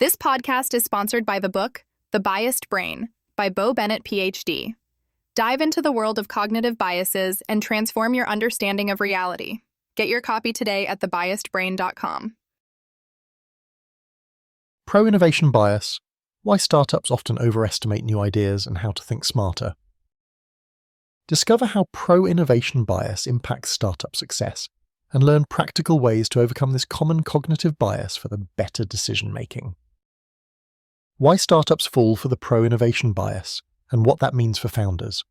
This podcast is sponsored by the book, The Biased Brain, by Bo Bennett, PhD. Dive into the world of cognitive biases and transform your understanding of reality. Get your copy today at thebiasedbrain.com. Pro-innovation bias: why startups often overestimate new ideas and how to think smarter. Discover how pro-innovation bias impacts startup success and learn practical ways to overcome this common cognitive bias for the better decision-making. Why startups fall for the pro-innovation bias and what that means for founders.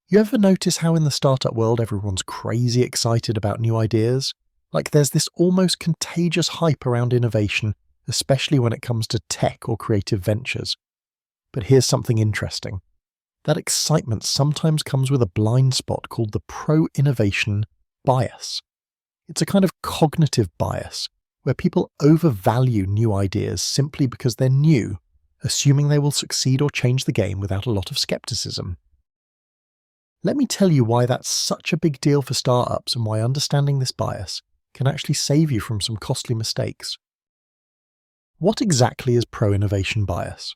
You ever notice how in the startup world everyone's crazy excited about new ideas? Like there's this almost contagious hype around innovation, especially when it comes to tech or creative ventures. But here's something interesting. That excitement sometimes comes with a blind spot called the pro-innovation bias. It's a kind of cognitive bias where people overvalue new ideas simply because they're new, assuming they will succeed or change the game without a lot of skepticism. Let me tell you why that's such a big deal for startups and why understanding this bias can actually save you from some costly mistakes. What exactly is pro-innovation bias?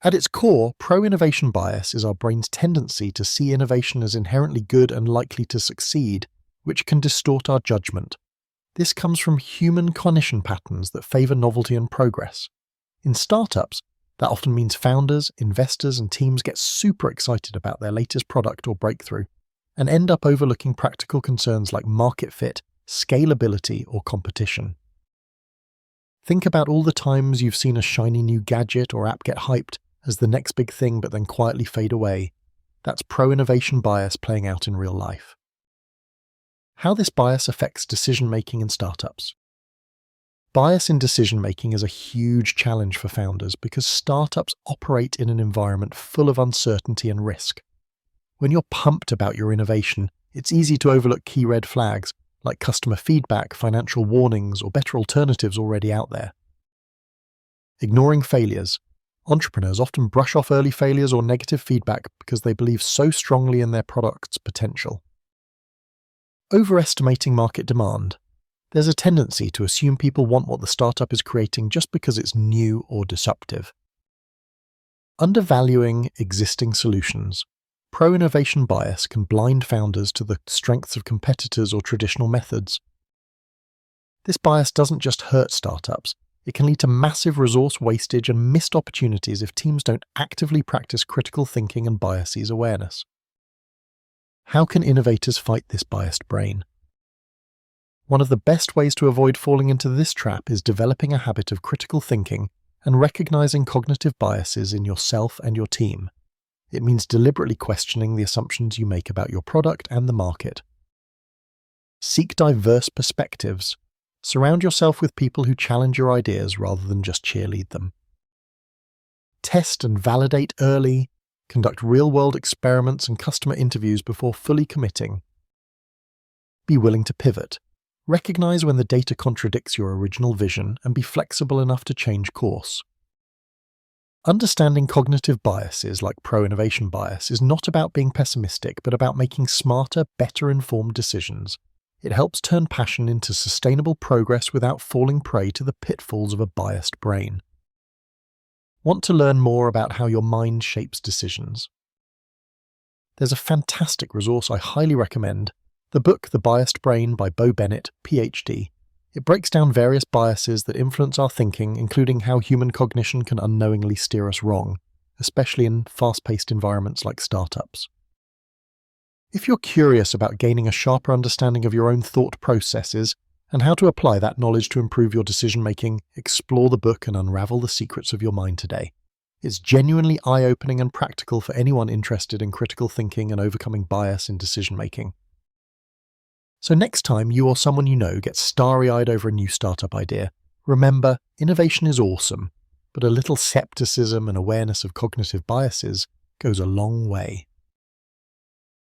At its core, pro-innovation bias is our brain's tendency to see innovation as inherently good and likely to succeed, which can distort our judgment. This comes from human cognition patterns that favor novelty and progress. In startups, that often means founders, investors, and teams get super excited about their latest product or breakthrough and end up overlooking practical concerns like market fit, scalability, or competition. Think about all the times you've seen a shiny new gadget or app get hyped as the next big thing but then quietly fade away. That's pro-innovation bias playing out in real life. How this bias affects decision-making in startups. Bias in decision-making is a huge challenge for founders because startups operate in an environment full of uncertainty and risk. When you're pumped about your innovation, it's easy to overlook key red flags like customer feedback, financial warnings, or better alternatives already out there. Ignoring failures. Entrepreneurs often brush off early failures or negative feedback because they believe so strongly in their product's potential. Overestimating market demand. There's a tendency to assume people want what the startup is creating just because it's new or disruptive. Undervaluing existing solutions. Pro-innovation bias can blind founders to the strengths of competitors or traditional methods. This bias doesn't just hurt startups, it can lead to massive resource wastage and missed opportunities if teams don't actively practice critical thinking and biases awareness. How can innovators fight this biased brain? One of the best ways to avoid falling into this trap is developing a habit of critical thinking and recognizing cognitive biases in yourself and your team. It means deliberately questioning the assumptions you make about your product and the market. Seek diverse perspectives. Surround yourself with people who challenge your ideas rather than just cheerlead them. Test and validate early. Conduct real-world experiments and customer interviews before fully committing. Be willing to pivot. Recognize when the data contradicts your original vision and be flexible enough to change course. Understanding cognitive biases like pro-innovation bias is not about being pessimistic, but about making smarter, better informed decisions. It helps turn passion into sustainable progress without falling prey to the pitfalls of a biased brain. Want to learn more about how your mind shapes decisions? There's a fantastic resource I highly recommend, the book The Biased Brain by Bo Bennett, PhD. It breaks down various biases that influence our thinking, including how human cognition can unknowingly steer us wrong, especially in fast-paced environments like startups. If you're curious about gaining a sharper understanding of your own thought processes and how to apply that knowledge to improve your decision-making, explore the book and unravel the secrets of your mind today. It's genuinely eye-opening and practical for anyone interested in critical thinking and overcoming bias in decision-making. So next time you or someone you know gets starry-eyed over a new startup idea, remember, innovation is awesome, but a little skepticism and awareness of cognitive biases goes a long way.